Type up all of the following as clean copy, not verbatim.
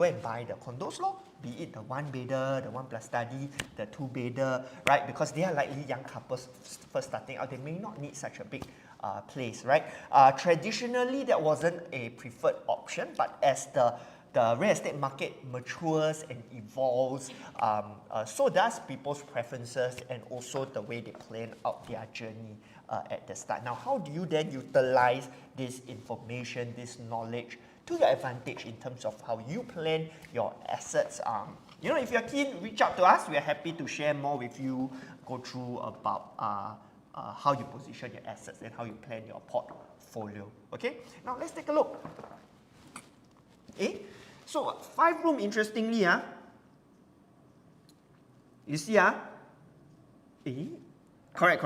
go and buy the condos lor, be it the one bedder, the one plus study, the two bedder, right? Because they are likely young couples first starting out, they may not need such a big place, right? Traditionally, that wasn't a preferred option, but as the real estate market matures and evolves, so does people's preferences and also the way they plan out their journey at the start. Now, how do you then utilize this information, this knowledge to your advantage in terms of how you plan your assets? You know, if you're keen, reach out to us. We are happy to share more with you, go through about how you position your assets and how you plan your portfolio. Okay, now let's take a look. So 5 room, interestingly, you see, correct.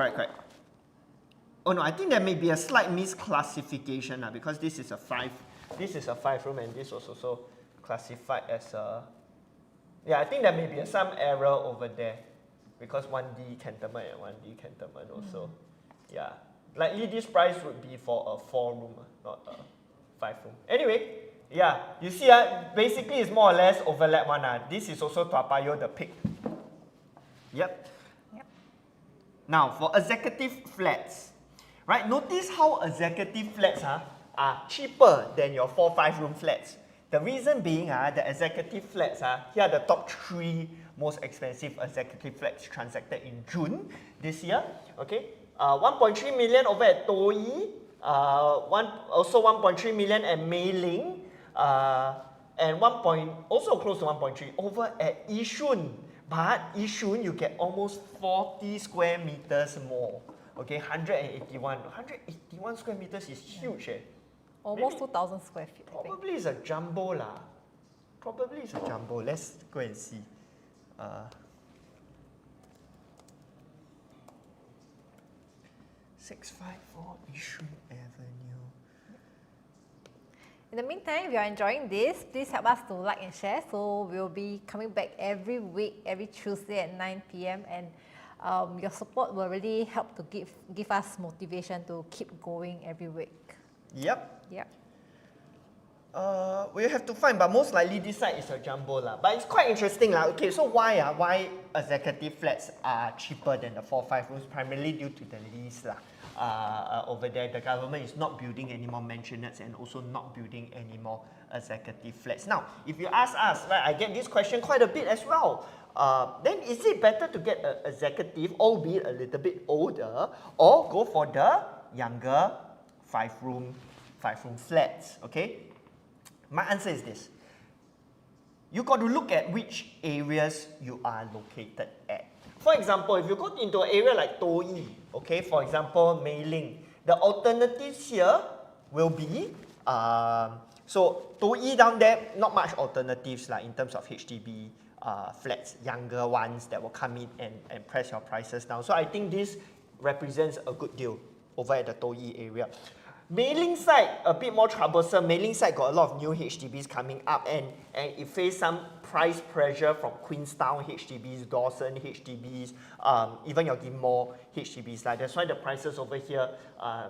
Oh no, I think there may be a slight misclassification because this is a 5 room and this was also classified as a, yeah, I think there may be some error over there because 1D cantonment and 1D cantonment also. Yeah, likely this price would be for a 4 room, not a 5 room. Anyway, yeah, you see, basically it's more or less overlap one. This is also Toa Payoh, the peak. Yep. Now, for executive flats, right? Notice how executive flats are cheaper than your 4-5 room flats. The reason being, the executive flats, here are the top 3 most expensive executive flats transacted in June this year. Okay, 1.3 million over at Toyi, also 1.3 million at Mei Ling, and also close to 1.3 over at Yishun. But Yishun, you get almost 40 square meters more. Okay, 181 square meters is huge. Almost 2,000 square feet. Probably it's a jumbo lah. Probably it's a jumbo. Let's go and see. 654 Yishun Avenue. In the meantime, if you are enjoying this, please help us to like and share. So we'll be coming back every week, every Tuesday at 9 p.m. and your support will really help to give us motivation to keep going every week. Yep. Yep. We have to find, but most likely this side is a jumbo lah. But it's quite interesting lah. Okay, so why executive flats are cheaper than the 4-5 rooms? Primarily due to the lease lah. Over there, the government is not building any more mansionettes and also not building any more executive flats. Now, if you ask us, right, I get this question quite a bit as well. Then is it better to get an executive, albeit a little bit older, or go for the younger 5-room flats? Okay, my answer is this. You got to look at which areas you are located at. For example, if you go into an area like Toyi, okay, for example, Mei Ling, the alternatives here will be, so Toyi down there, not much alternatives like in terms of HDB flats, younger ones that will come in and press your prices down. So I think this represents a good deal over at the Toyi area. Mei Ling side, a bit more troublesome. Mei Ling side got a lot of new HDBs coming up and it faced some price pressure from Queenstown HDBs, Dawson HDBs, even your Ghim Moh HDBs. Like, that's why the prices over here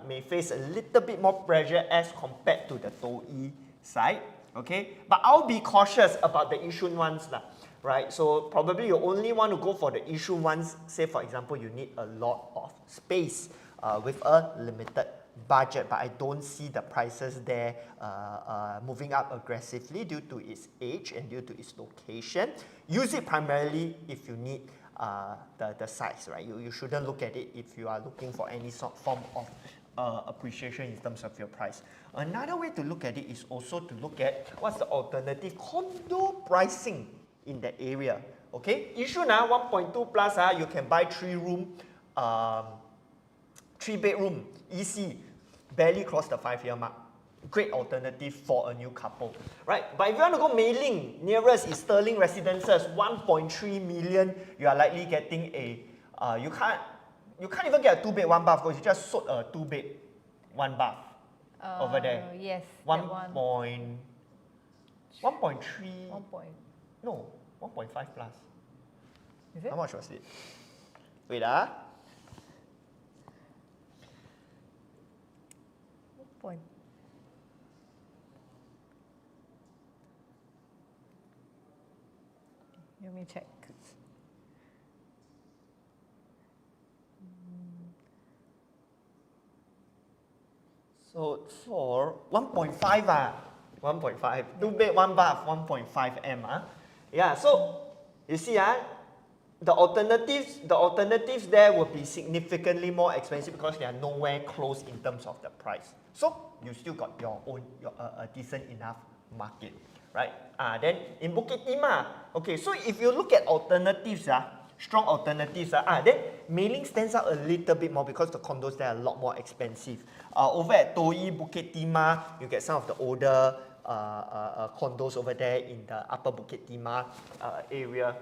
may face a little bit more pressure as compared to the Toyi side. Okay, but I'll be cautious about the Yishun ones lah. Right, so probably you only want to go for the Yishun ones. Say for example, you need a lot of space with a limited budget, but I don't see the prices there moving up aggressively due to its age and due to its location. Use it primarily if you need the size, right? You shouldn't look at it if you are looking for any form of appreciation in terms of your price. Another way to look at it is also to look at what's the alternative condo pricing in that area. Okay, Yishun 1.2 plus, you can buy 3-room, 3-bedroom, EC, barely cross the 5-year mark. Great alternative for a new couple, right? But if you want to go Mei Ling, nearest is Sterling Residences, 1.3 million. You are likely getting a, you can't even get a 2-bed, 1-bath because you just sold a 2-bed, 1-bath over there. Yes, 1.3. No, 1.5 plus. Is it? How much was it? Wait, Let me check. So for 1.5 1.5, 2 bed, 1 bath, 1.5 M Yeah, so you see the alternatives there will be significantly more expensive because they are nowhere close in terms of the price. So you still got your own a decent enough market, right? Then in Bukit Timah, okay, so if you look at alternatives, strong alternatives, then Mei Ling stands out a little bit more because the condos there are a lot more expensive. Over at Toi, Bukit Timah, you get some of the older condos over there in the upper Bukit Timah area.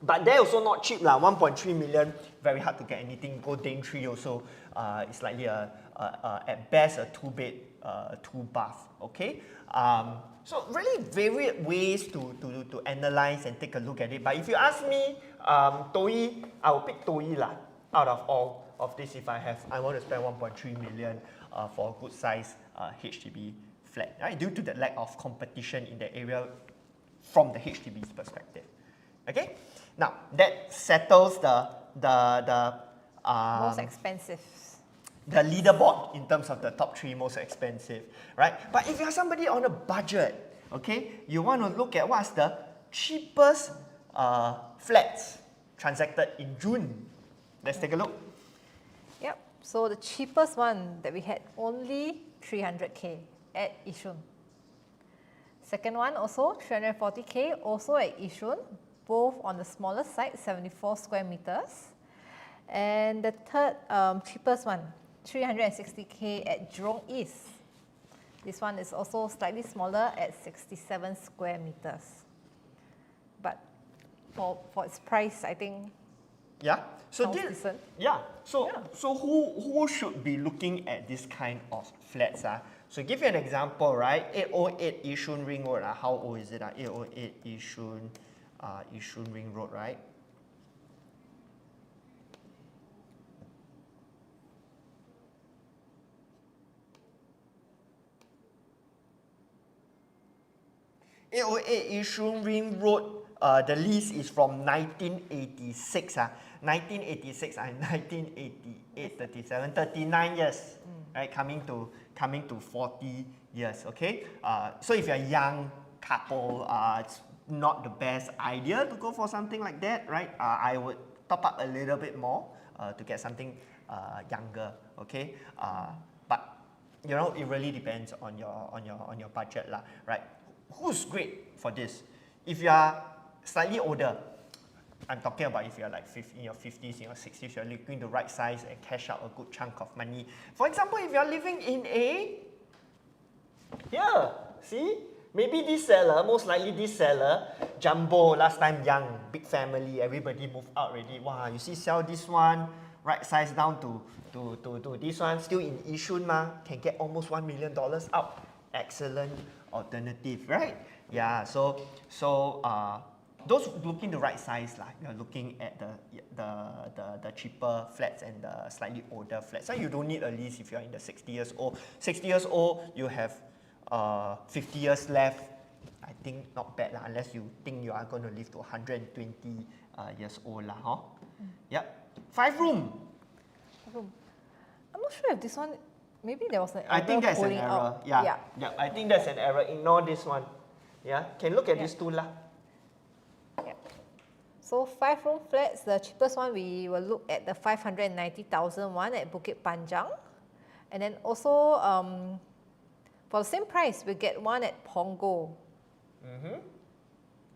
But they're also not cheap 1.3 million, very hard to get anything. Go Daintree also, it's likely at best a 2 bed, 2 bath, okay? So really varied ways to analyze and take a look at it. But if you ask me, Toi, I will pick Toi out of all of this if I want to spend 1.3 million for a good size HDB flat, right? Due to the lack of competition in the area from the HDB's perspective. Okay? Now that settles the Most expensive. the leaderboard in terms of the top 3 most expensive, right? But if you're somebody on a budget, okay, you want to look at what's the cheapest flats transacted in June. Let's take a look. Yep. So the cheapest one that we had only 300k at Yishun. Second one also 340k also at Yishun, both on the smaller side, 74 square meters. And the third cheapest one, 360k at Jurong East. This one is also slightly smaller at 67 square meters. But for its price, I think So decent. So who should be looking at this kind of flats? So give you an example, right? 808 Yishun Ring Road. How old is it? 808 Yishun Ring Road, right? Yishun Ring Road, the lease is from 1986. 1986 and 1988, 37, 39 years, right? Coming to 40 years, okay? So if you're a young couple, it's not the best idea to go for something like that, right? I would top up a little bit more to get something younger, okay? But you know, it really depends on your budget, right? Who's great for this? If you are slightly older, I'm talking about if you're like in your 50s, in your 60s, you're looking the right size and cash out a good chunk of money. For example, if you're living in see? Maybe this seller, most likely this seller, jumbo, last time young, big family, everybody moved out already. Wow, you see, sell this one, right size down to this one, still in Yishun can get almost $1 million out. Excellent alternative, right? Yeah, so those looking the right size, you're looking at the cheaper flats and the slightly older flats. So you don't need a lease if you're in the 60 years old. 60 years old, you have 50 years left. I think not bad unless you think you are going to live to 120 years old Yep. 5 room. I'm not sure if this one, maybe there was an error. I think that's an error. Out. Yeah. I think that's an error. Ignore this one. Yeah. Can look at these two Yeah. So 5-room flats, the cheapest one we will look at the 590,000 one at Bukit Panjang, and then also for the same price we get one at Punggol.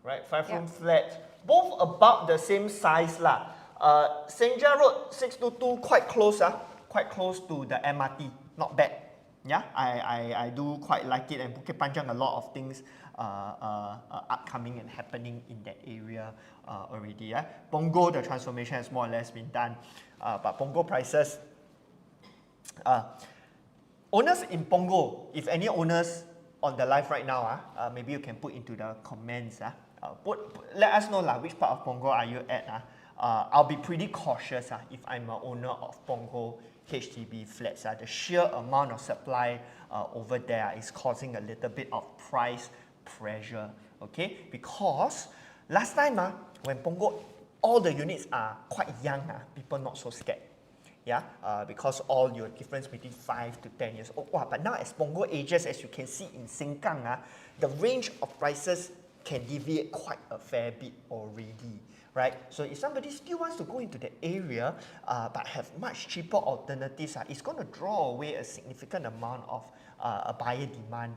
Right, 5-room flat, both about the same size Senja Road 622 quite close to the MRT, not bad. Yeah, I do quite like it, and Bukit Panjang, a lot of things upcoming and happening in that area already. Punggol, the transformation has more or less been done, but Punggol prices. Owners in Punggol, if any owners on the live right now, maybe you can put into the comments. Let us know which part of Punggol are you at. I'll be pretty cautious if I'm an owner of Punggol HDB flats. The sheer amount of supply over there is causing a little bit of price pressure, okay? Because Last time, when Punggol, all the units are quite young, people not so scared. Yeah, because all your difference between 5 to 10 years old. But now as Punggol ages, as you can see in Sengkang, the range of prices can deviate quite a fair bit already, right? So if somebody still wants to go into the area, but have much cheaper alternatives, it's going to draw away a significant amount of a buyer demand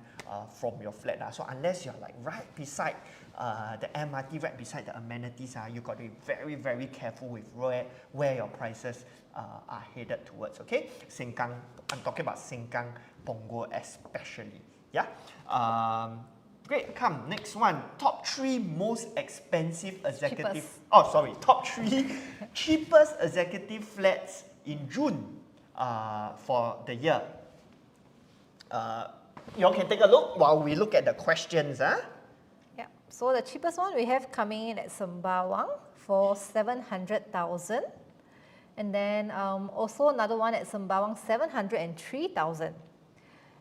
from your flat. So unless you're like right beside the MRT, right beside the amenities, you've got to be very, very careful with where your prices are headed towards, okay? Sengkang, I'm talking about Sengkang, Punggol especially, yeah? Great, come, next one. Top 3 most expensive executive... Top 3 cheapest executive flats in June for the year. You all can take a look while we look at the questions. Yeah, so the cheapest one we have coming in at Sembawang for 700,000. And then also another one at Sembawang, 703,000.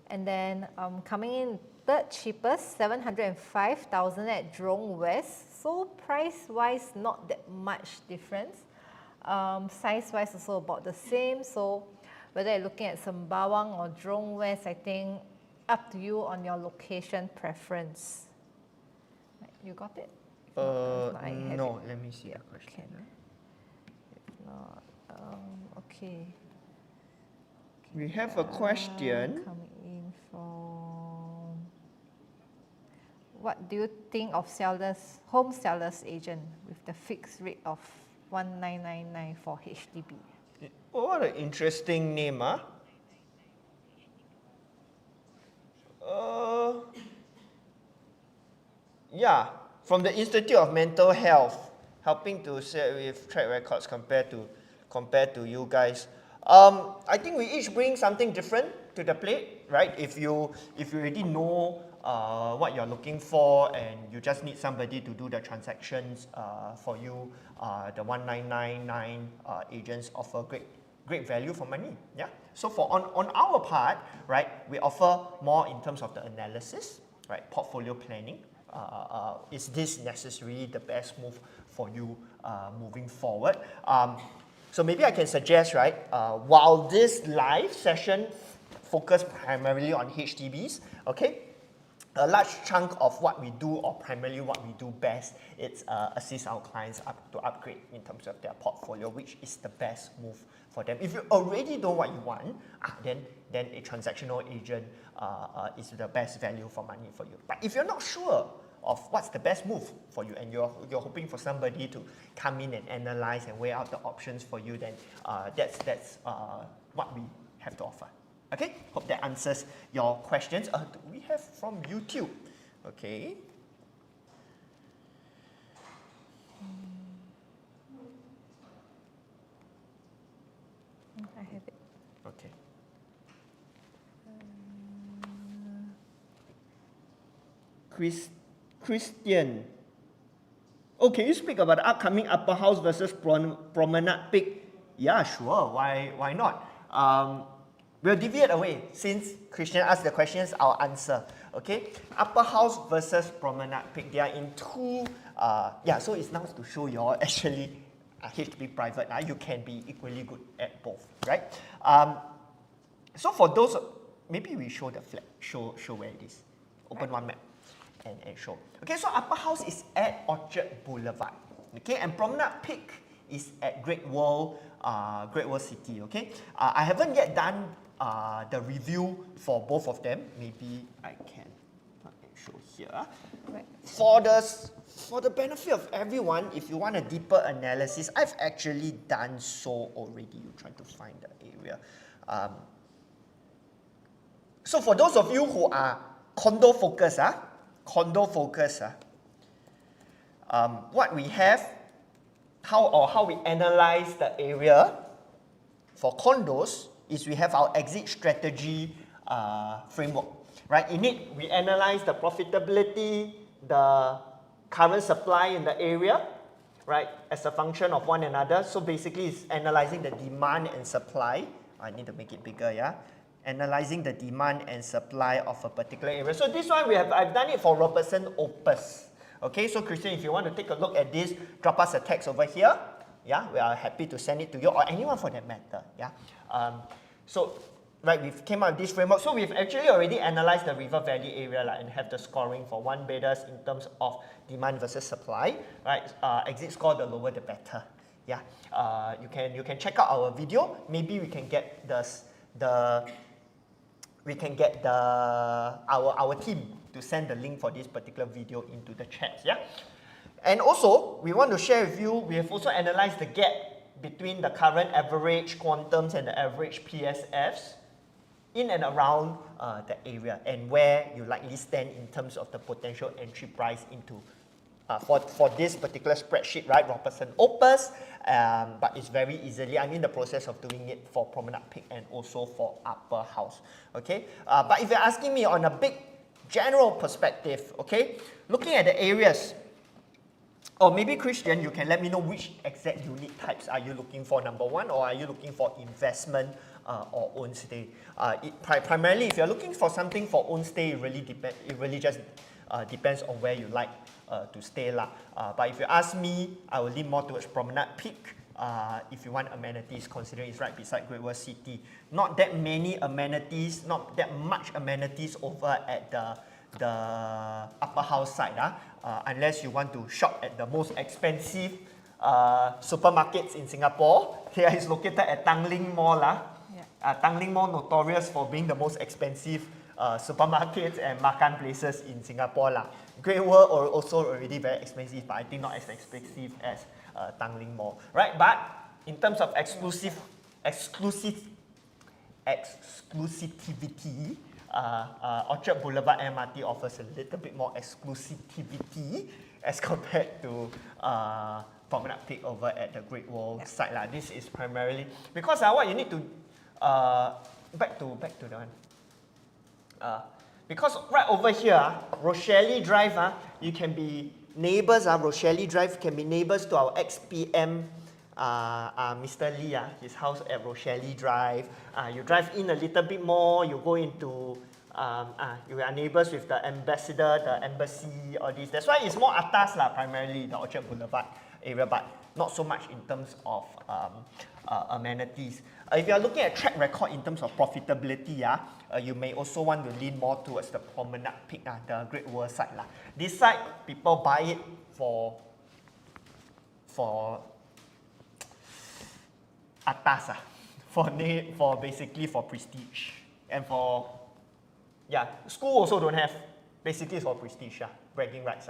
And then coming in third cheapest, 705,000 at Jurong West. So price-wise, not that much difference. Size-wise, also about the same. So whether you're looking at Sembawang or Jurong West, I think up to you on your location preference. You got it? No, let me see the question. If not, okay. We have a question. Coming in from, what do you think of home sellers agent with the fixed rate of 1999 for HDB? Oh, what an interesting name, yeah, from the Institute of Mental Health, helping to set with track records compared to you guys. I think we each bring something different to the plate, right? If you already know what you're looking for and you just need somebody to do the transactions for you, the 1999 agents offer great value for money. Yeah. So on our part, right, we offer more in terms of the analysis, right, portfolio planning. Is this necessarily the best move for you moving forward? So maybe I can suggest, right, while this live session focus primarily on HDBs, okay, a large chunk of what we do, or primarily what we do best, it's assist our clients to upgrade in terms of their portfolio, which is the best move for them. If you already know what you want, then a transactional agent is the best value for money for you. But if you're not sure of what's the best move for you, and you're hoping for somebody to come in and analyze and weigh out the options for you, then that's what we have to offer. Okay, hope that answers your questions. We have from YouTube. Okay. I have it. Okay. Christian. Oh, can you speak about the upcoming Upper House versus Promenade Peak? Yeah, sure. Why not? We'll deviate away. Since Christian asked the questions, I'll answer. Okay? Upper House versus Promenade Peak. They are in two. So it's now to show you all actually HDB private. You can be equally good at both, right? So for those, maybe we show the flat. Show where it is. Open one map and show. Okay, so Upper House is at Orchard Boulevard. Okay, and Promenade Peak is at Great World City. Okay, I haven't yet done the review for both of them. Maybe I can show here. Right. For the benefit of everyone, if you want a deeper analysis, I've actually done so already. You try to find the area. So for those of you who are condo focused, what we have, how we analyze the area for condos is we have our exit strategy framework, right? In it, we analyze the profitability, the current supply in the area, right, as a function of one another. So basically, it's analyzing the demand and supply. I need to make it bigger, yeah? Analyzing the demand and supply of a particular area. So this one, I've done it for Robertson Opus. Okay, so Christian, if you want to take a look at this, drop us a text over here. Yeah, we are happy to send it to you, or anyone for that matter. Yeah. So, right, we've came up with this framework. So we've actually already analyzed the River Valley area and have the scoring for one bedders in terms of demand versus supply. Right, exit score, the lower the better. Yeah, you can check out our video. Maybe we can get our team to send the link for this particular video into the chat. Yeah. And also, we want to share with you, we have also analyzed the gap between the current average quantums and the average PSFs in and around the area, and where you likely stand in terms of the potential entry price into for this particular spreadsheet, right? Robertson Opus, but it's very easily, I'm in the process of doing it for Promenade Peak and also for Upper House, okay? But if you're asking me on a big general perspective, okay, looking at the areas, or maybe Christian, you can let me know which exact unit types are you looking for, number one, or are you looking for investment or own stay? Primarily, if you're looking for something for own stay, it really just depends on where you like to stay lah. But if you ask me, I will lean more towards Promenade Peak. If you want amenities, considering it's right beside Great World City. Not that many amenities, not that much amenities over at the Upper House side, unless you want to shop at the most expensive supermarkets in Singapore. Here is located at Tanglin Mall. Tanglin Mall notorious for being the most expensive supermarkets and makan places in Singapore. Great World are also already very expensive, but I think not as expensive as Tanglin Mall. Right? But in terms of exclusivity, Orchard Boulevard MRT offers a little bit more exclusivity as compared to Promenade Peak over at the Great Wall side. This is primarily because what you need to back to the one. Because right over here, Rochelle Drive, you can be neighbors. Rochelle Drive can be neighbors to our ex-PM, Mr. Lee, his house at Rochelle Drive. You drive in a little bit more, you go into, you are neighbors with the ambassador, the embassy, all this. That's why it's more atas primarily, the Orchard Boulevard area, but not so much in terms of amenities. If you are looking at track record in terms of profitability, you may also want to lean more towards the Promenade Peak, the Great World side. This side, people buy it for atas, for basically for prestige, and for school also don't have. Basically, it's for prestige, bragging rights.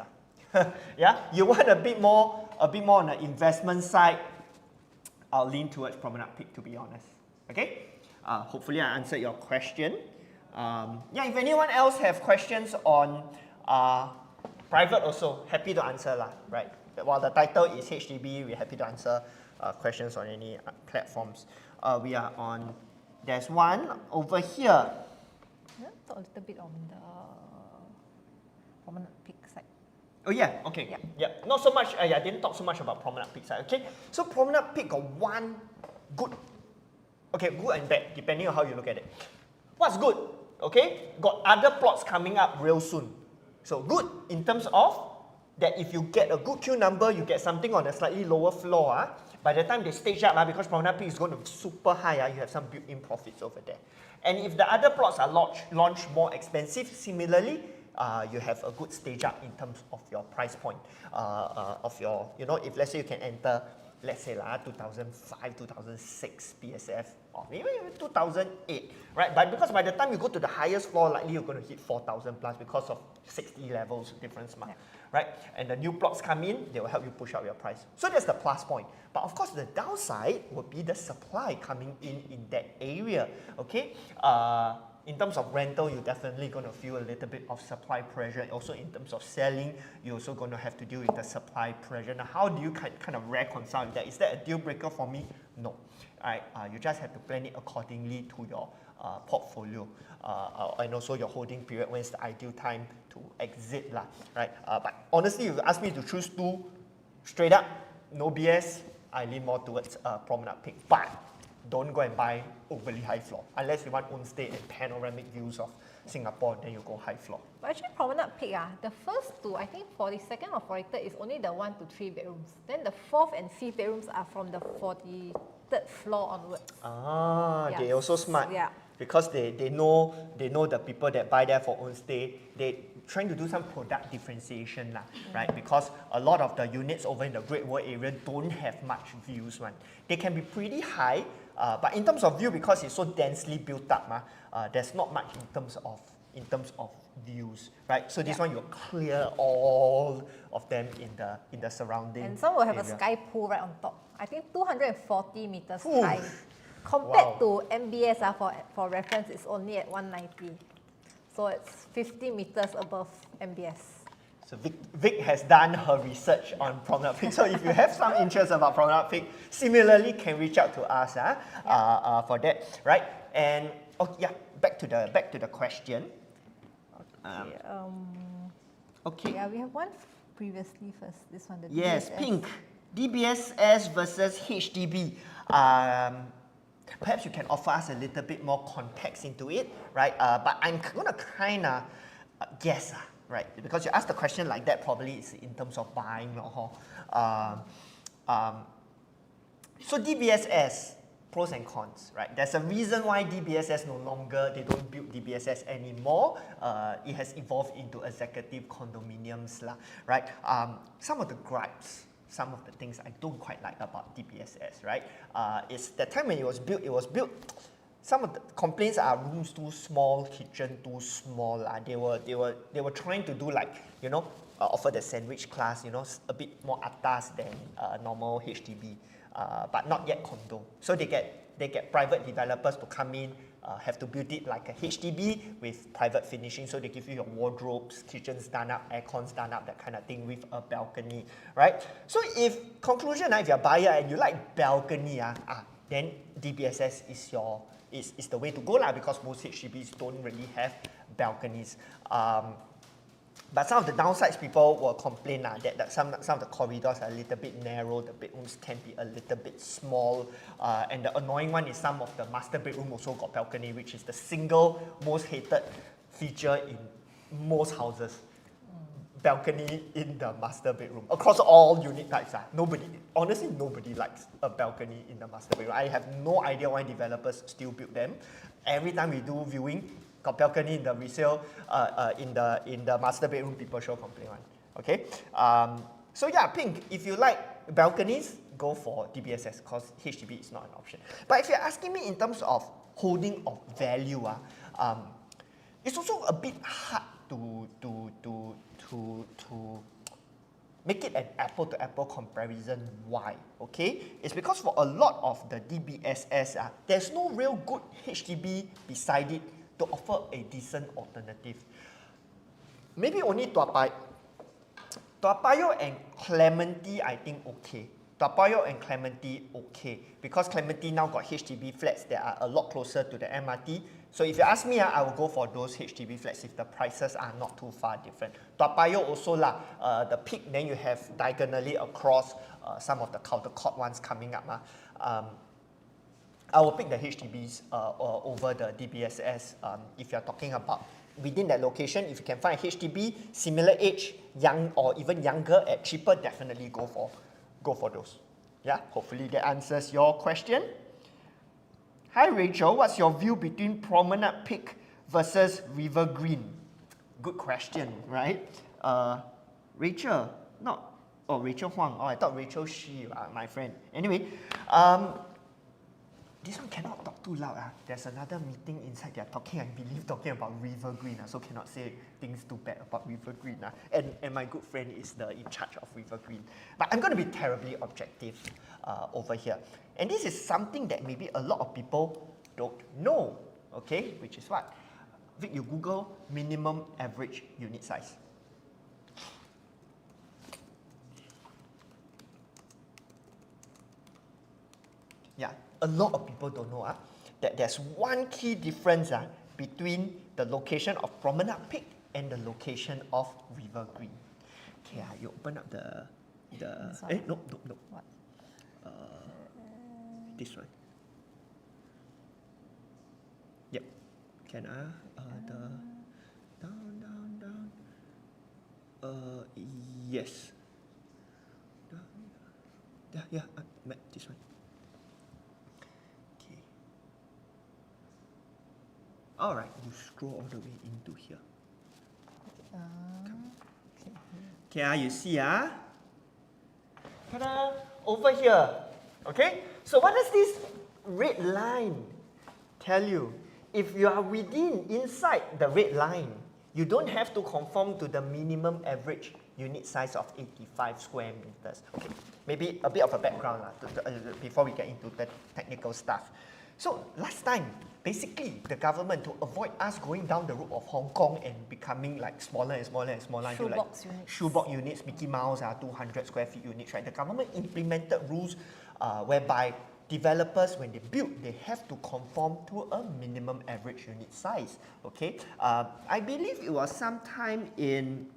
You want a bit more on the investment side. I'll lean towards Promenade Peak, to be honest. Okay? Hopefully I answered your question. If anyone else have questions on private also, happy to answer right? While the title is HDB, we're happy to answer questions on any platforms. We are on, there's one over here. Talk a little bit on the Promenade Peak side. Oh yeah, okay. Yeah. Not so much, I didn't talk so much about Promenade Peak side, okay? So Promenade Peak got one good and bad, depending on how you look at it. What's good? Okay, got other plots coming up real soon. So good in terms of that if you get a good queue number, you get something on a slightly lower floor. By the time they stage up, because Promenade Peak is going to be super high, you have some built-in profits over there. And if the other plots are launched more expensive, similarly, you have a good stage up in terms of your price point, of your, if let's say you can enter, let's say 2005, 2006 PSF, or maybe 2008, right? But because by the time you go to the highest floor, likely you're going to hit 4,000 plus because of 60 levels difference, right? And the new plots come in, they will help you push up your price. So that's the plus point. But of course, the downside would be the supply coming in that area, okay? In terms of rental, you're definitely going to feel a little bit of supply pressure. Also, in terms of selling, you're also going to have to deal with the supply pressure. Now, how do you kind of reconcile that? Is that a deal breaker for me? No. Right? You just have to plan it accordingly to your portfolio and also your holding period. When is the ideal time to exit, right? But honestly, if you ask me to choose two, straight up, no BS, I lean more towards Promenade Peak. But don't go and buy overly high floor unless you want own stay and panoramic views of Singapore, then you go high floor. But actually, Promenade Peak, the first two, I think 42nd or 43rd is only the 1 to 3 bedrooms. Then the 4th and 5th bedrooms are from the 43rd floor onwards. They also smart. Yeah. Because they know the people that buy there for own stay. They trying to do some product differentiation, right? Because a lot of the units over in the Great Wall area don't have much views. They can be pretty high, but in terms of view, because it's so densely built up, there's not much in terms of views, right? So this one you'll clear all of them in the surrounding. And some will have area. a sky pool right on top. I think 240 meters Ooh. high. Compared to MBS, for reference, it's only at 190. So it's 50 meters above MBS. So Vic has done her research on Promenade Peak. So if you have some interest about Promenade Peak, similarly can reach out to us for that, right? And back to the question. Okay. Yeah, we have one previously first. This one, the Yes, DBSS. pink. DBSS versus HDB. Perhaps you can offer us a little bit more context into it, right? But I'm gonna kind of guess, right? Because you asked the question like that, probably it's in terms of buying. So DBSS, pros and cons, right? There's a reason why DBSS they don't build DBSS anymore. It has evolved into executive condominiums, right? Some of the gripes, some of the things I don't quite like about DBSS, right? It's the time when it was built, some of the complaints are rooms too small, kitchen too small. They were trying to do offer the sandwich class, a bit more atas than normal HDB, but not yet condo. So they get private developers to come in, have to build it like a HDB with private finishing, so they give you your wardrobes, kitchens done up, aircons done up, that kind of thing with a balcony, right? So if you're a buyer and you like balcony, then DBSS is the way to go because most HDBs don't really have balconies. But some of the downsides, people will complain that some of the corridors are a little bit narrow, the bedrooms can be a little bit small, and the annoying one is some of the master bedroom also got balcony, which is the single most hated feature in most houses. Balcony in the master bedroom. Across all unit types, honestly nobody likes a balcony in the master bedroom. I have no idea why developers still build them. Every time we do viewing, got balcony in the resale, in the master bedroom, people show complaint one. Okay? So yeah, pink, if you like balconies, go for DBSS because HDB is not an option. But if you're asking me in terms of holding of value, it's also a bit hard to make it an apple-to-apple comparison. Why? Okay? It's because for a lot of the DBSS, there's no real good HDB beside it to offer a decent alternative. Maybe only Toa Payoh and Clementi, I think okay. Toa Payoh and Clementi, okay. Because Clementi now got HDB flats that are a lot closer to the MRT. So if you ask me, I will go for those HDB flats if the prices are not too far different. Toa Payoh also the peak, then you have diagonally across some of the counter court ones coming up. I will pick the HDBs over the DBSS if you're talking about within that location. If you can find a HDB, similar age, young or even younger at cheaper, definitely go for those. Yeah, hopefully that answers your question. Hi Rachel, what's your view between Promenade Peak versus River Green? Good question, right? Rachel, Rachel Huang. I thought Rachel Shi, my friend. Anyway, this one cannot talk too loud. There's another meeting inside. They're talking about River Green. So cannot say things too bad about River Green. And my good friend is in charge of River Green. But I'm going to be terribly objective over here. And this is something that maybe a lot of people don't know. Okay, which is what? Vic, you Google minimum average unit size. Yeah, a lot of people don't know that there's one key difference between the location of Promenade Peak and the location of River Green. Okay, you open up the no. What? This one. Yep. Can Yes. Yeah, this one. Okay. Alright, you scroll all the way into here. Okay, you see, ta-da, over here. Okay, so what does this red line tell you? If you are inside the red line, you don't have to conform to the minimum average unit size of 85 square meters. Okay, maybe a bit of a background before we get into the technical stuff. So last time, basically, the government, to avoid us going down the route of Hong Kong and becoming like smaller and smaller and smaller until like shoebox units, Mickey Mouse, 200 square feet units, right? The government implemented rules whereby developers, when they build, they have to conform to a minimum average unit size. Okay, I believe it was sometime in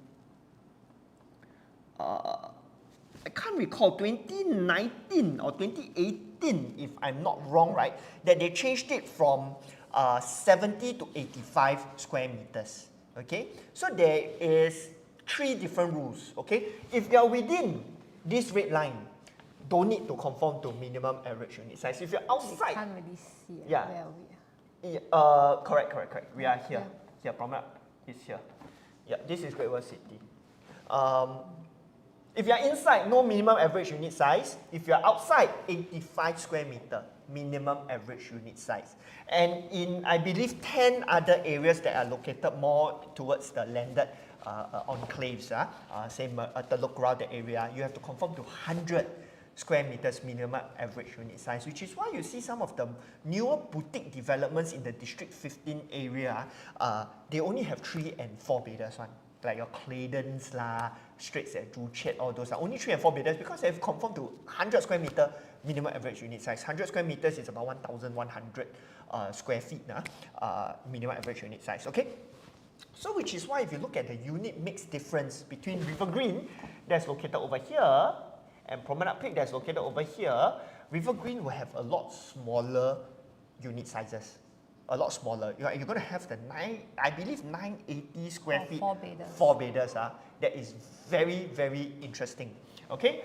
I can't recall, 2019 or 2018, if I'm not wrong, right? That they changed it from 70 to 85 square meters. Okay, so there is 3 different rules. Okay, if you are within this red line, don't need to conform to minimum average unit size. If you're outside, you can't really see. Yeah. Where are we? Correct. We are here. Here, Promenade is here. Yeah, this is Great World City. If you're inside, no minimum average unit size. If you're outside, 85 square meter minimum average unit size. And in, I believe, 10 other areas that are located more towards the landed enclaves, say Telok Kurau area, you have to conform to 100 square meters minimum average unit size, which is why you see some of the newer boutique developments in the District 15 area, they only have 3 and 4 bedders one. Like your Claydons Straits at Joo Chiat, all those are only 3 and 4 bedders because they've conformed to 100 square meter minimum average unit size. 100 square meters is about 1,100 square feet minimum average unit size. Okay, so which is why if you look at the unit mix difference between River Green, that's located over here, and Promenade Peak, that's located over here, River Green will have a lot smaller unit sizes. A lot smaller. You're going to have the 980 square feet, 4 bedders. That is very, very interesting. Okay.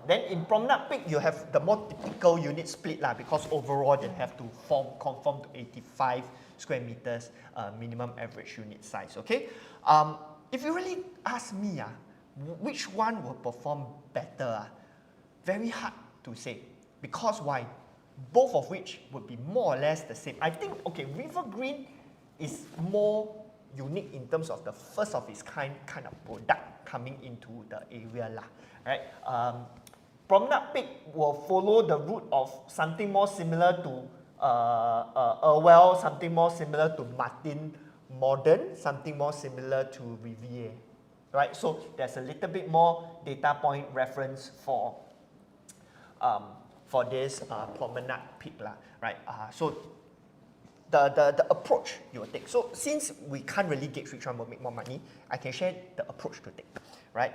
Then in Promenade Peak, you have the more typical unit split because overall they have to conform to 85 square meters minimum average unit size. Okay. If you really ask me, which one will perform better? Very hard to say. Because why? Both of which would be more or less the same. I think, okay, River Green is more unique in terms of the first of its kind of product coming into the area right? Promenade Peak will follow the route of something more similar to Irwell, something more similar to Martin Modern, something more similar to Riviere, right? So there's a little bit more data point reference for this Promenade Peak, right? So the approach you will take. So since we can't really gauge which one will make more money, I can share the approach to take, right?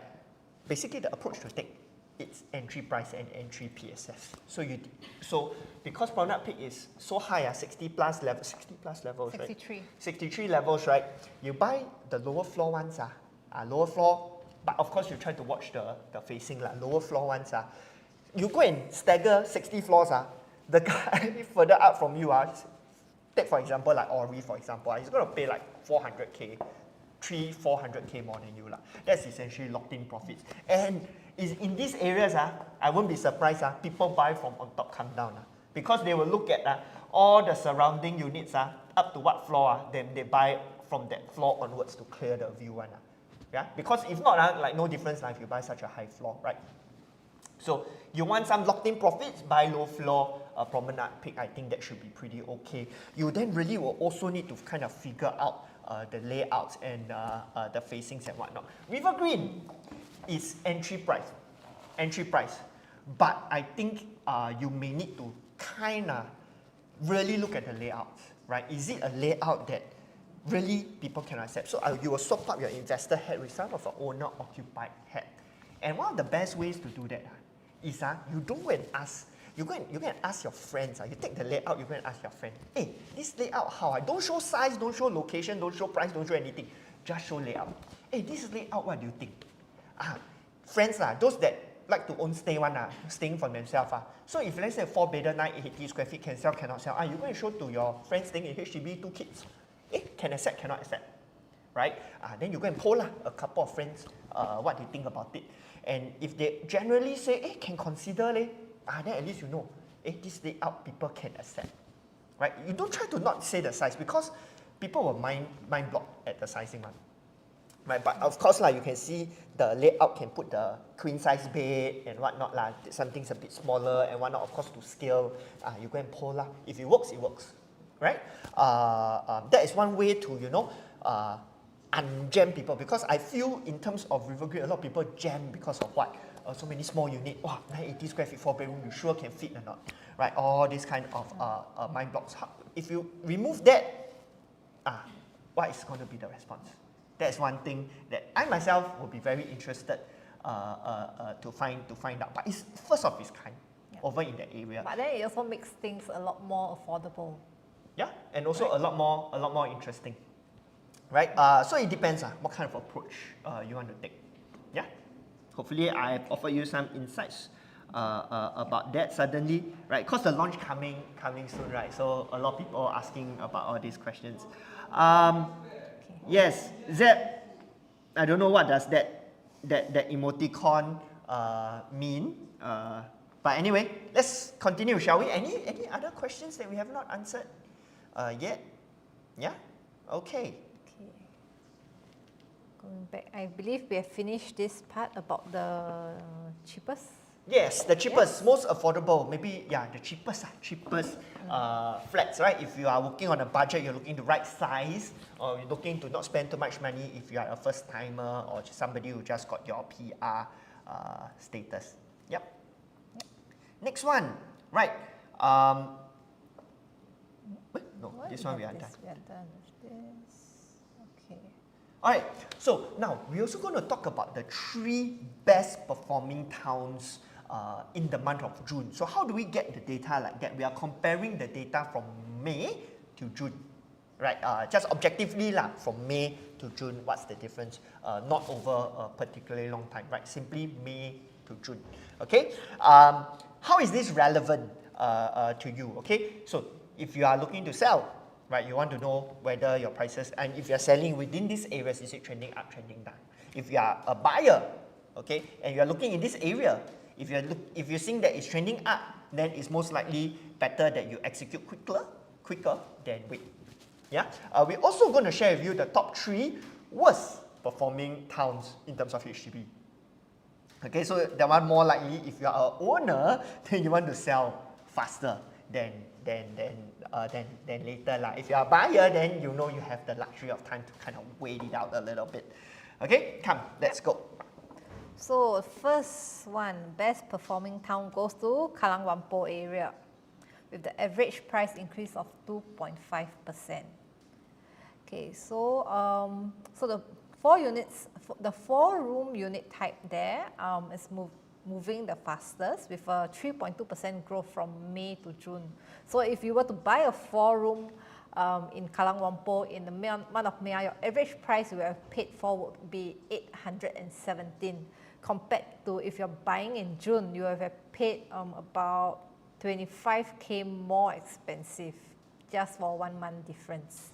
Basically, the approach to take, it's entry price and entry PSF. So because Promenade Peak is so high, 60 plus levels, 63. Right? 63 levels, right? You buy the lower floor ones, lower floor, but of course you try to watch the facing, lower floor ones, you go and stagger 60 floors, the guy further up from you, take for example like Ori for example, he's going to pay like 400k, 400k more than you. That's essentially locked in profits. And in these areas, I won't be surprised, people buy from on top come down. Because they will look at all the surrounding units, up to what floor, then they buy from that floor onwards to clear the view one. Yeah? Because if not, like no difference if you buy such a high floor, right? So you want some locked-in profits, buy low floor Promenade Peak. I think that should be pretty okay. You then really will also need to kind of figure out the layouts and the facings and whatnot. River Green is entry price. But I think you may need to kind of really look at the layouts, right? Is it a layout that really people can accept? So you will swap up your investor hat with some of an owner-occupied hat. And one of the best ways to do that is you don't go and ask. You go and ask your friends. You take the layout, you go and ask your friend, hey, this layout how? Don't show size, don't show location, don't show price, don't show anything. just show layout. Hey, this layout, what do you think? Friends, those that like to own staying for themselves. So if let's say 4-bedder, 980 square feet can sell, cannot sell, you go and show to your friends staying in HDB, 2 kids. Can accept, cannot accept. Right? Then you go and poll a couple of friends what they think about it. And if they generally say, can consider, then at least you know, this layout people can accept. Right? You don't try to not say the size because people will mind block at the sizing one. Right, but of course you can see the layout can put the queen size bed and whatnot something's a bit smaller and whatnot, of course to scale, you go and poll If it works, it works, right? That is one way to, unjam people, because I feel in terms of River Grid, a lot of people jam because of what? So many small units, 980 square feet, 4-bedroom, you sure can fit or not, right? All this kind of mind blocks. If you remove that, what is going to be the response? That's one thing that I myself will be very interested to find out. But it's first of its kind over in the area. But then it also makes things a lot more affordable. Yeah, and also a lot more interesting, right? So it depends what kind of approach you want to take. Yeah, hopefully I've offered you some insights about that suddenly, right? Because the launch coming soon, right? So a lot of people are asking about all these questions. Yes, Zeb, I don't know what does that emoticon mean. But anyway, let's continue, shall we? Any other questions that we have not answered yet? Yeah? Okay. Going back, I believe we have finished this part about the cheapest. Yes, the cheapest, most affordable, maybe, the cheapest flats, right? If you are working on a budget, you're looking to right size, or you're looking to not spend too much money if you are a first timer or somebody who just got your PR status. Yep. Next one, right? No, this one we are done. We are done with this. Okay. Alright, so now we're also going to talk about the 3 best performing towns in the month of June. So how do we get the data like that? We are comparing the data from May to June, right? Just objectively from May to June, what's the difference? Not over a particularly long time, right? Simply May to June, okay? How is this relevant to you, okay? So if you are looking to sell, right, you want to know whether your prices, and if you're selling within these areas, is it trending up, trending down? If you are a buyer, okay, and you are looking in this area, if you're seeing that it's trending up, then it's most likely better that you execute quicker than wait. Yeah. We're also going to share with you the top 3 worst performing towns in terms of HDB. Okay, so that one more likely if you are an owner, then you want to sell faster than later. If you are a buyer, then you know you have the luxury of time to kind of wait it out a little bit. Okay, come, let's go. So first one, best performing town goes to Kallang Whampoa area with the average price increase of 2.5%. Okay, so the 4 units, the 4-room unit type there is moving the fastest with a 3.2% growth from May to June. So if you were to buy a 4-room in Kallang Whampoa in the month of May, your average price you have paid for would be 817, compared to if you're buying in June, you have paid about 25K more expensive just for 1 month difference.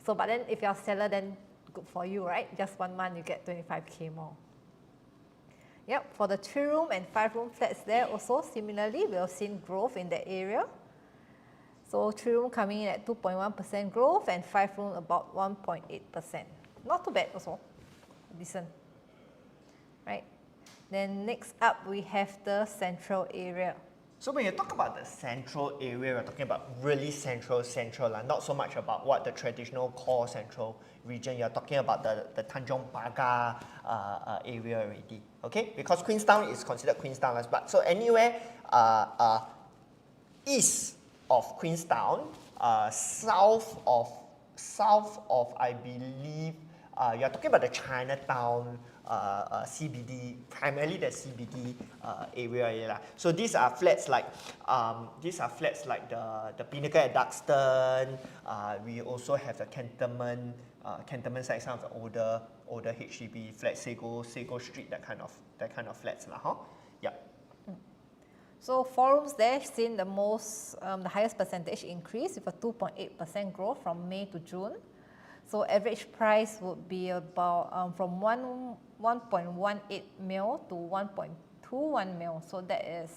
So, but then if you're a seller, then good for you, right? Just 1 month, you get 25K more. Yep, for the 3-room and 5-room flats there also similarly, we have seen growth in that area. So 3-room coming in at 2.1% growth and 5-room about 1.8%. Not too bad also, decent, right? Then next up we have the central area. So when you talk about the central area, we're talking about really central, not so much about what the traditional core central region. You're talking about the Tanjong Pagar area already, okay? Because Queenstown is considered Queenstown as well. So anywhere east of Queenstown, south of I believe, you're talking about the Chinatown CBD, primarily the CBD area. So these are flats like the Pinnacle at Duxton. We also have the Cantonment cantonment side, some of the older HDB flats, Sago Street, that kind of flats lah, huh? Yeah. So 4 rooms there seen the highest percentage increase with a 2.8% growth from May to June. So average price would be about from 1.18 mil to 1.21 mil. So that is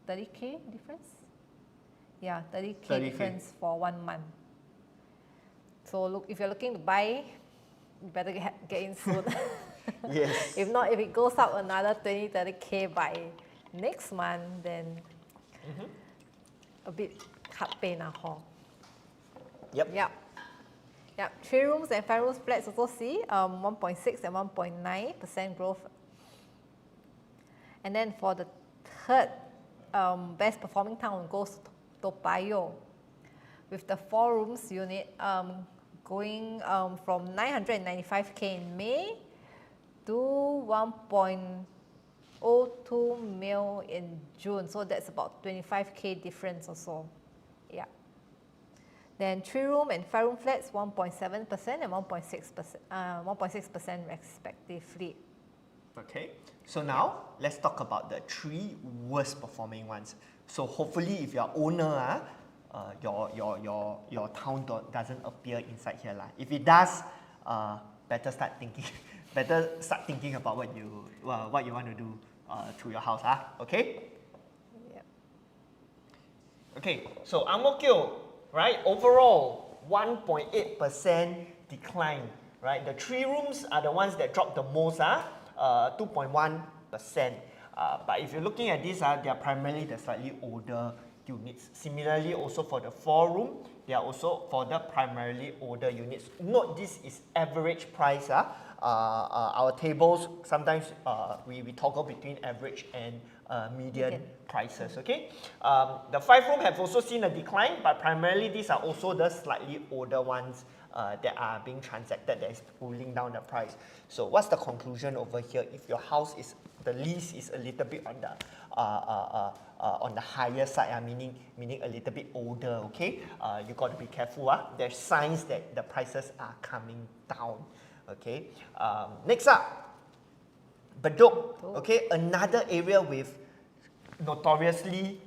30k difference. Yeah, 30k difference for 1 month. So look, if you're looking to buy, you better get in soon. Yes. If not, if it goes up another 30k by next month, then a bit hard pain hor. Yep. 3 rooms and 5 rooms flats also see 1.6 and 1.9% growth. And then for the third best performing town goes to Toa Payoh, with the 4 rooms unit going from 995k in May to 1.02 mil in June. So that's about 25k difference or so. Yeah. Then 3 room and 5 room flats 1.7% and 1.6% respectively. Okay, so now let's talk about the 3 worst performing ones. So hopefully, if you're owner, your town doesn't appear inside here lah. If it does, better start thinking about what you want to do to your house, okay? Yep. Okay, so Ang Mo Kio, right? Overall, 1.8% decline, right? The 3 rooms are the ones that dropped the most, 2.1%. But if you're looking at this, they are primarily the slightly older units. Similarly, also for the 4 room, they are also for the primarily older units. Note this is average price. Our tables, sometimes we toggle between average and median prices, okay? The 5 room have also seen a decline, but primarily these are also the slightly older ones that are being transacted that is pulling down the price. So what's the conclusion over here? If your house is, the lease is a little bit on the higher side, meaning a little bit older, okay? You got to be careful. There's signs that the prices are coming down, okay? Next up, Bedok, okay? Another area with notoriously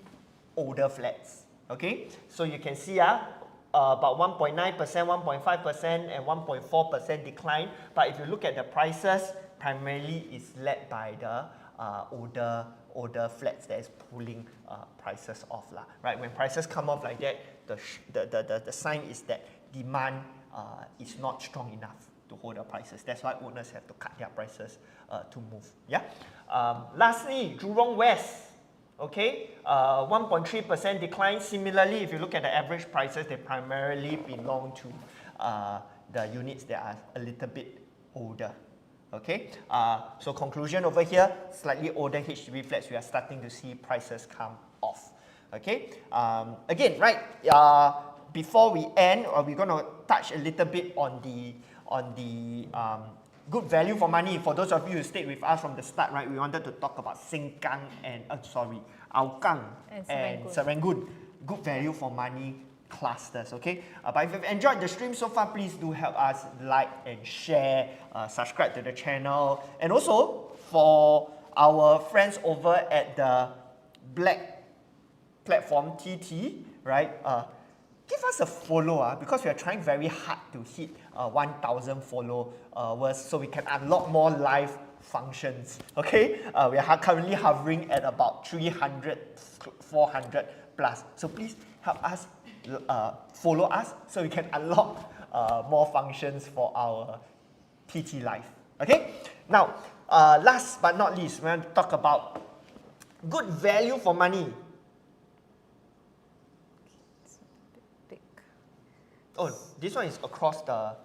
older flats, okay? So you can see about 1.9%, 1.5% and 1.4% decline. But if you look at the prices, primarily is led by the older flats that is pulling prices off, right? When prices come off like that, the sign is that demand is not strong enough to hold the prices. That's why owners have to cut their prices to move. Yeah. Lastly, Jurong West. Okay, 1.3% decline. Similarly, if you look at the average prices, they primarily belong to the units that are a little bit older. Okay, so conclusion over here, slightly older HDB flats, we are starting to see prices come off. Okay, again, right, before we end, we're going to touch a little bit on the good value for money. For those of you who stayed with us from the start, right, we wanted to talk about Sengkang and Hougang and Serangoon. Good value for money clusters, okay? But if you've enjoyed the stream so far, please do help us like and share, subscribe to the channel, and also for our friends over at the Black platform TT, right? Give us a follow because we are trying very hard to hit 1,000 followers so we can unlock more live functions. Okay, we are currently hovering at about 300, 400 plus. So please help us follow us so we can unlock more functions for our TT Live. Okay, now last but not least, we're going to talk about good value for money. Oh, this one is across the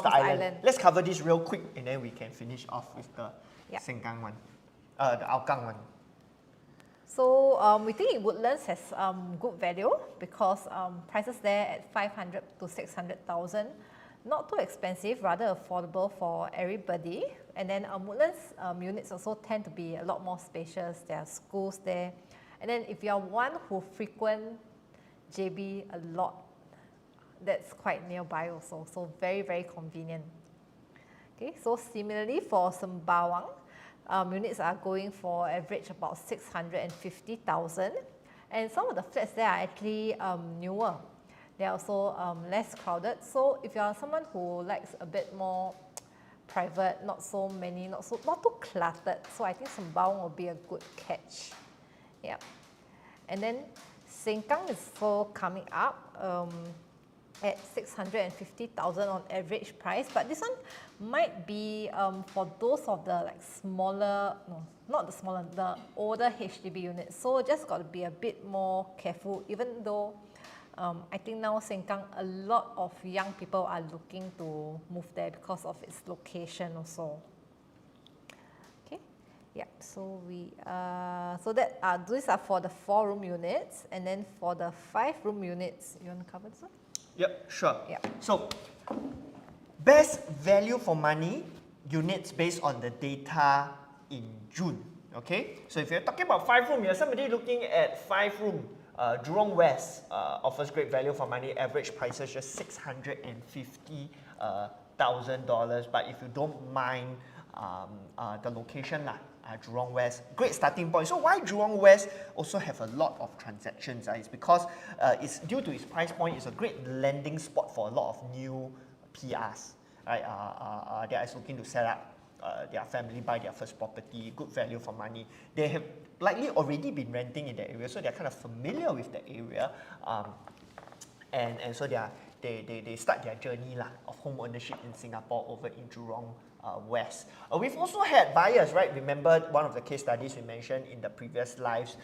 island. Let's cover this real quick and then we can finish off with the Sengkang one, the Hougang one. So we think Woodlands has good value because prices there at 500 to 600,000, not too expensive, rather affordable for everybody. And then Woodlands units also tend to be a lot more spacious. There are schools there. And then if you are one who frequent JB a lot, that's quite nearby also, so very, very convenient. Okay, so similarly for Sembawang, units are going for average about 650,000, and some of the flats there are actually newer. They are also less crowded. So if you are someone who likes a bit more private, not so many, not too cluttered, so I think Sembawang will be a good catch. Yeah, and then Sengkang is also coming up at 650,000 on average price, but this one might be for those of the like smaller, no, not the smaller, the older HDB units. So just got to be a bit more careful, even though I think now Sengkang, a lot of young people are looking to move there because of its location also. Okay, yeah. So these are for the 4-room units, and then for the 5-room units, you want to cover this one? Yep, sure. Yeah. So, best value for money units based on the data in June. Okay, so if you're talking about 5-room, you're somebody looking at 5-room. Jurong West offers great value for money. Average prices just $650,000. But if you don't mind the location, Jurong West, great starting point. So why Jurong West also have a lot of transactions? It's because it's due to its price point. It's a great landing spot for a lot of new PRs, right? That is looking to set up their family, buy their first property, good value for money. They have likely already been renting in the area, so they're kind of familiar with the area, and so they start their journey of home ownership in Singapore over in Jurong West. We've also had buyers, right? Remember one of the case studies we mentioned in the previous lives,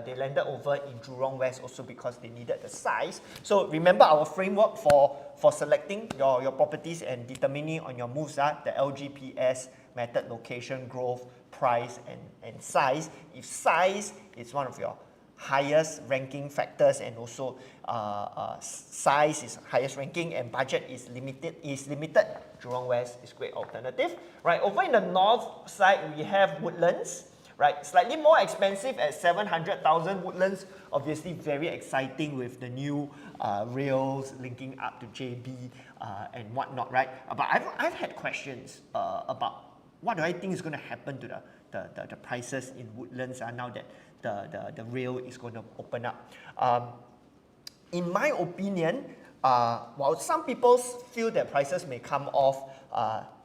they landed over in Jurong West also because they needed the size. So remember our framework for selecting your properties and determining on your moves, the LGPS method, location, growth, price, and size. If size is one of your highest ranking factors, and also size is highest ranking, and budget is limited, Jurong West is great alternative. Right, over in the north side we have Woodlands, right, slightly more expensive at 700,000. Woodlands obviously very exciting with the new rails linking up to JB and whatnot, right? But I've had questions about what do I think is going to happen to the prices in Woodlands now that the rail is going to open up. In my opinion, while some people feel that prices may come off,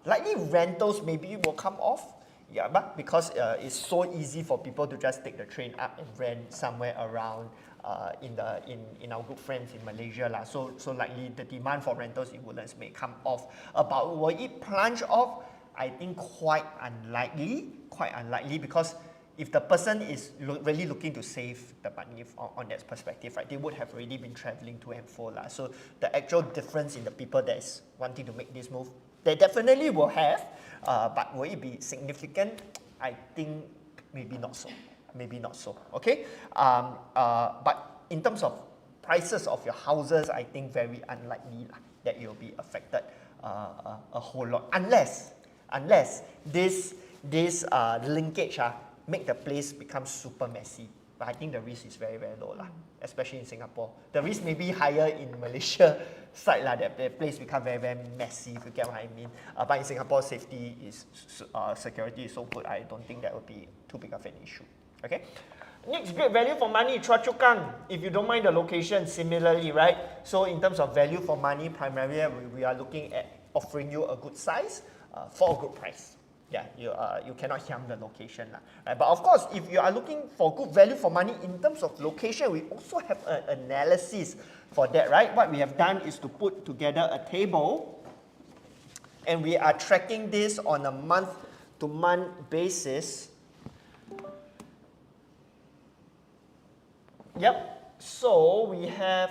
likely rentals maybe will come off. Yeah, but because it's so easy for people to just take the train up and rent somewhere around in our good friends in Malaysia so likely the demand for rentals in Woodlands may come off. But will it plunge off? I think quite unlikely, because if the person is really looking to save the money on that perspective, right, they would have already been traveling to and fro. So the actual difference in the people that is wanting to make this move, they definitely will have, but will it be significant? I think maybe not so. Okay, but in terms of prices of your houses, I think very unlikely that you'll be affected a whole lot, unless this linkage make the place become super messy. But I think the risk is very, very low, especially in Singapore. The risk may be higher in Malaysia side, that the place become very, very messy, if you get what I mean. But in Singapore, security is so good, I don't think that would be too big of an issue. Okay. Next, great value for money, Choa Chu Kang. If you don't mind the location, similarly, right? So in terms of value for money, primarily we are looking at offering you a good size for a good price. Yeah, you cannot harm the location. Right? But of course, if you are looking for good value for money in terms of location, we also have an analysis for that, right? What we have done is to put together a table, and we are tracking this on a month-to-month basis. Yep, so we have,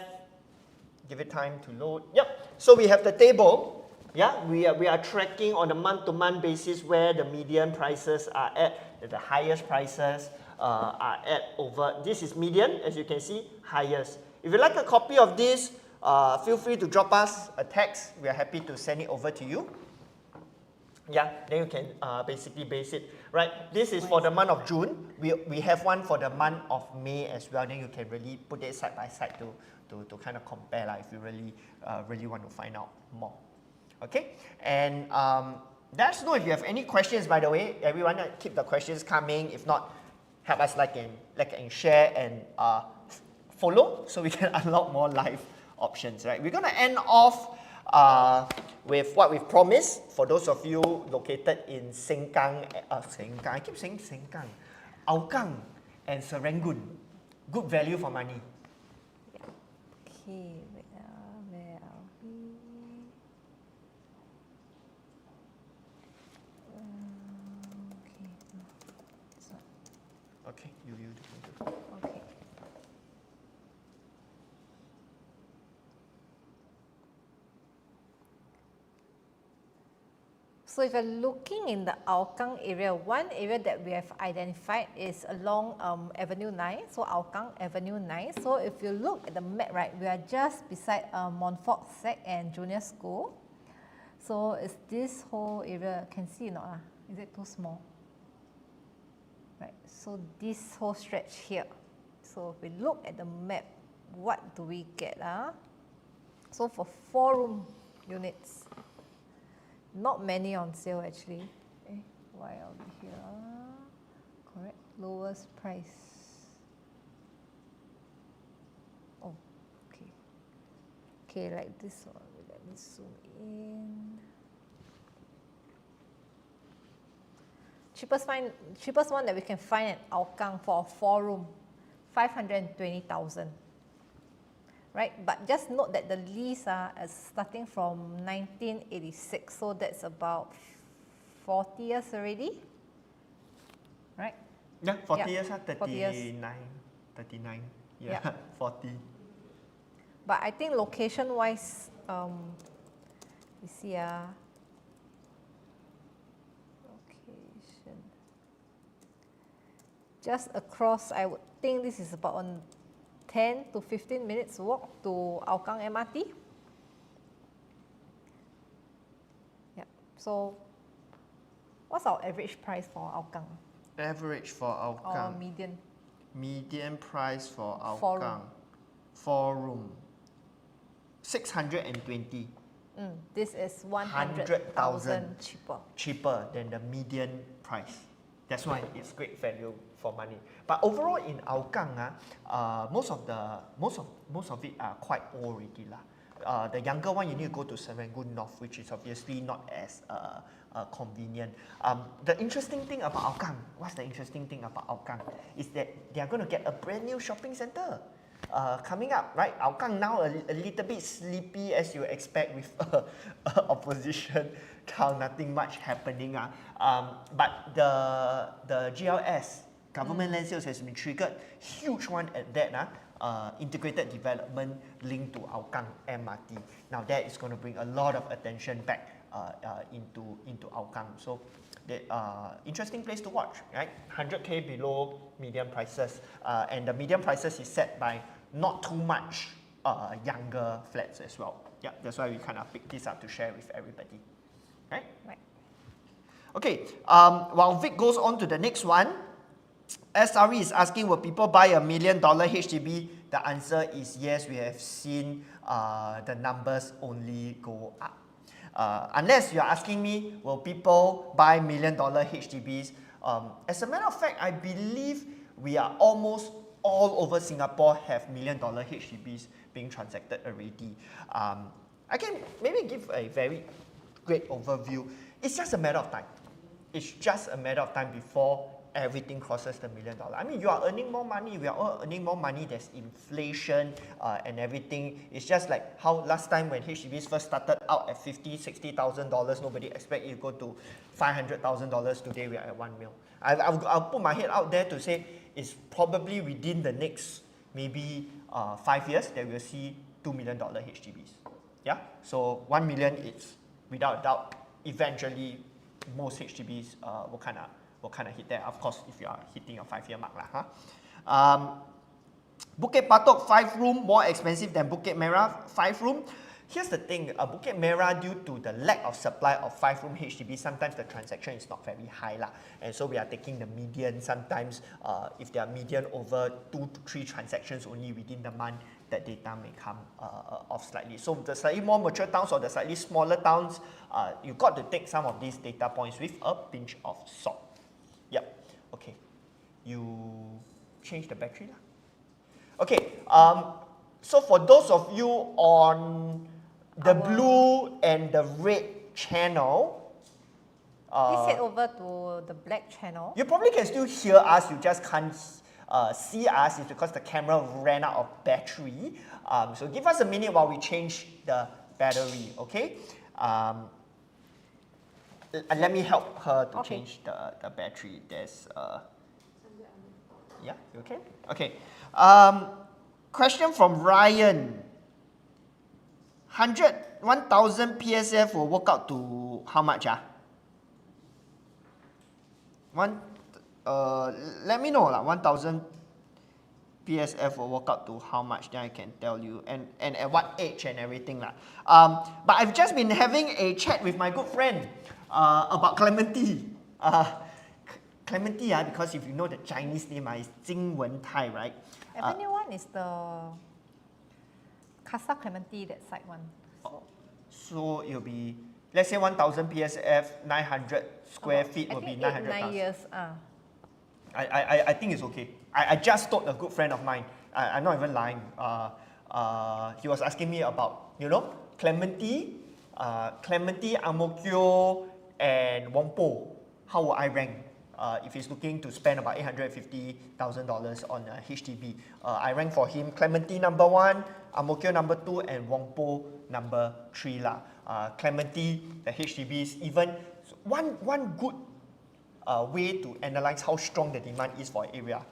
give it time to load. Yep, so we have the table. Yeah, we are tracking on a month-to-month basis where the median prices are at, the highest prices are at over, this is median, as you can see, highest. If you'd like a copy of this, feel free to drop us a text. We are happy to send it over to you. Yeah, then you can basically base it, right? This is for the month of June. We have one for the month of May as well. Then you can really put it side by side to kind of compare if you really want to find out more. Okay, and let us know if you have any questions, by the way. Everyone, keep the questions coming. If not, help us like and share and follow so we can unlock more live options, right? We're going to end off with what we've promised. For those of you located in Sengkang, I keep saying Sengkang, Hougang and Serangoon, good value for money. Okay, where are we? Okay, no, it's not. Okay, you. Okay. So if you're looking in the Hougang area, one area that we have identified is along Avenue 9, so Hougang Avenue 9. So if you look at the map, right, we are just beside Montfort Sec and Junior School. So it's this whole area, can see or not? Is it too small? Right, so this whole stretch here. So if we look at the map, what do we get? So for 4-room units, not many on sale actually. Why are we here? Correct, lowest price. Oh, okay. Okay, like this one. Let me zoom in. Cheapest one that we can find at Hougang for a 4-room, 520,000. Right, but just note that the lease is starting from 1986, so that's about 40 years already, right? Yeah, 40 Yeah, years, 40 years. 39, Yeah. 40. But I think location-wise, you see, location. Just across, I would think this is about on 10 to 15 minutes walk to Hougang MRT. Yeah. So, what's our average price for Hougang? Average for Hougang. Or median? Median price for Four-room. Hougang. 620. This is 100,000 cheaper. Cheaper than the median price. That's why it's great value for money. But overall in Hougang, most of it are quite old already lah. The younger one, you need to go to Serangoon North, which is obviously not as convenient. The interesting thing about Hougang, what's the interesting thing about Hougang? Is that they are going to get a brand new shopping center coming up, right? Hougang now a little bit sleepy as you expect with opposition. Now nothing much happening. But the GLS, Government Land Sales, has been triggered. Huge one at that. Integrated development linked to Hougang MRT. Now that is going to bring a lot of attention back into Hougang. So interesting place to watch, right? 100K below median prices, and the median prices is set by not too much younger flats as well. Yeah, that's why we kind of picked this up to share with everybody, right? Right. Okay, while Vic goes on to the next one, SRE is asking, will people buy $1 million HDB? The answer is yes. We have seen the numbers only go up. Unless you're asking me, will people buy $1 million HDBs? As a matter of fact, I believe we are almost all over Singapore have $1 million HDBs being transacted already. I can maybe give a very great overview. It's just a matter of time. It's just a matter of time before everything crosses the $1 million. I mean, you are earning more money, we are all earning more money, there's inflation and everything. It's just like how last time when HDBs first started out at $50,000, $60,000, nobody expected it to go to $500,000. Today we are at 1 mil. I'll put my head out there to say it's probably within the next maybe 5 years that we'll see $2 million HDBs. Yeah, so 1 million is without doubt eventually most HDBs will kind of hit there. Of course, if you are hitting your 5-year mark lah. Bukit Batok 5-room more expensive than Bukit Merah 5-room. Here's the thing, Bukit Merah, due to the lack of supply of 5-room HDB, sometimes the transaction is not very high lah. And so we are taking the median. Sometimes if they are median over 2 to 3 transactions only within the month, that data may come off slightly. So the slightly more mature towns or the slightly smaller towns, you've got to take some of these data points with a pinch of salt. Yep, okay. You change the battery lah. Okay, so for those of you on the blue and the red channel, please head over to the black channel. you probably can still hear us, you just can't see us. It's because the camera ran out of battery. So give us a minute while we change the battery, okay? Let me help her to change the battery. There's, yeah, you okay? Okay. Question from Ryan. 1,000 PSF will work out to how much? Let me know lah. 1,000 PSF will work out to how much? Then I can tell you, and at what age and everything lah. But I've just been having a chat with my good friend about Clementi. Clementi, because if you know the Chinese name, is Jing Wen Tai, right? Avenue 1 is the Casa Clementi, that side one. So it'll be, let's say 1,000 PSF, 900 square feet will be 900,000. 9 years. I think it's okay. I just told a good friend of mine, I'm not even lying. He was asking me about, you know, Clementi, Ang Mo Kio, and Whampoa. How would I rank? If he's looking to spend about $850,000 on HDB. I rank for him Clementi number 1, Ang Mo Kio number 2, and Whampoa number 3 lah. Clementi, the HDBs, even one good way to analyze how strong the demand is for an area.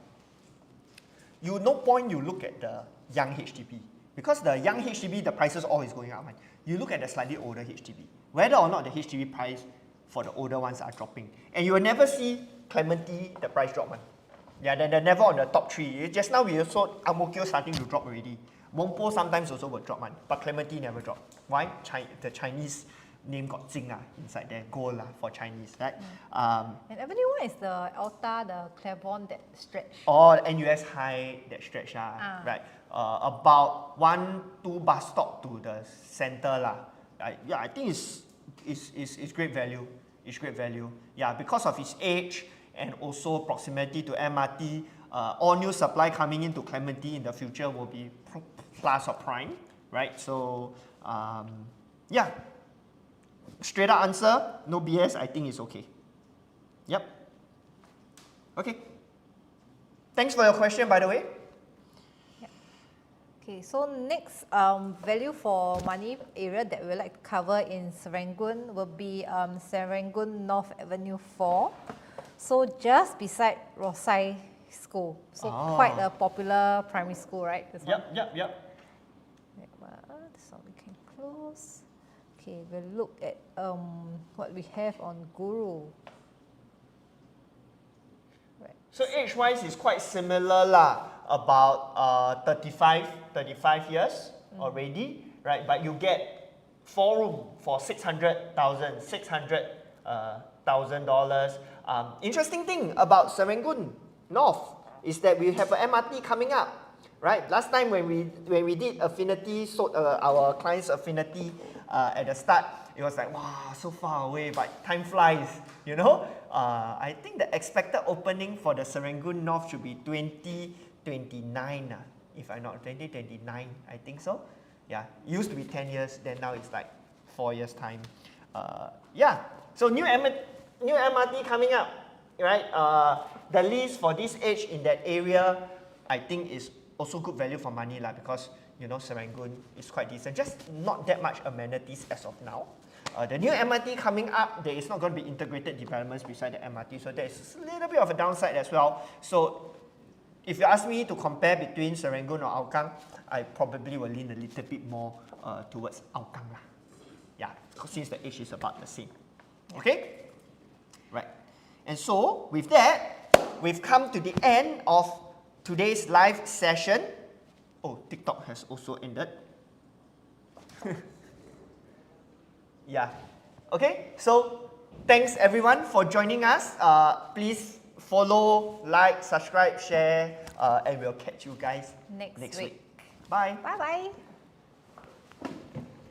No point you look at the young HDB, because the young HDB, the prices always going up. You look at the slightly older HDB, whether or not the HDB price for the older ones are dropping, and you will never see Clementi the price drop. Yeah, they're never on the top 3. Just now we also Ang Mo Kio starting to drop already. Whampoa sometimes also will drop, but Clementi never drop. Why? The Chinese name got Jing inside there, gold for Chinese, right? And Avenue 1 is the Alta, the Claiborne, that stretch. Oh, NUS High, that stretch, right? About 1-2 bus stop to the center lah. Yeah, I think it's great value. It's great value. Yeah, because of its age and also proximity to MRT, all new supply coming into Clementi in the future will be plus or prime, right? So, yeah. Straight up answer, no BS, I think it's okay. Yep. Okay. Thanks for your question, by the way. Yep. Okay, so next value for money area that we'd like to cover in Serangoon will be Serangoon North Avenue 4. So just beside Rosai School. So quite a popular primary school, right? This one? Yep. This one we can close. Okay, we'll look at what we have on Guru. Right. So age-wise is quite similar lah, about 35 years already, right? But you get 4-room for $600,000. Interesting thing about Serangoon North is that we have an MRT coming up, right? Last time when we did Affinity, our client's Affinity at the start, it was like, wow, so far away, but time flies, you know? I think the expected opening for the Serangoon North should be 2029, if I'm not 2029, I think so. Yeah, it used to be 10 years, then now it's like 4 years time. Yeah, so new MRT coming up, right? The lease for this age in that area, I think is also good value for money lah, because you know Serangoon is quite decent. Just not that much amenities as of now. The new MRT coming up, there is not going to be integrated developments beside the MRT, so there's a little bit of a downside as well. So if you ask me to compare between Serangoon or Hougang, I probably will lean a little bit more towards Hougang lah. Yeah, since the age is about the same. Okay? Right. And so, with that, we've come to the end of today's live session. Oh, TikTok has also ended. Yeah. Okay, so thanks everyone for joining us. Please follow, like, subscribe, share, and we'll catch you guys next week. Bye. Bye bye.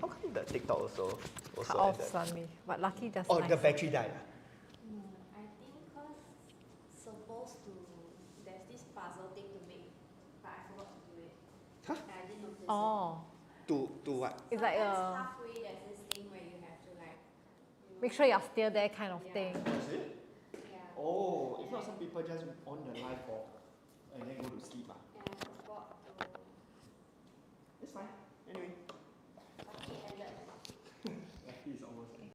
How come the TikTok also Cut off ended? suddenly, but lucky just Oh, nice. the battery died. I think because supposed to, there's this puzzle thing to make, but I forgot to do it. Huh? And I didn't notice it. Oh, To what? it's like Sometimes a halfway there's this thing where you have to like, make sure you're still there kind of Yeah. thing. Is it? yeah. Oh, if not some people just on the live off and then go to sleep.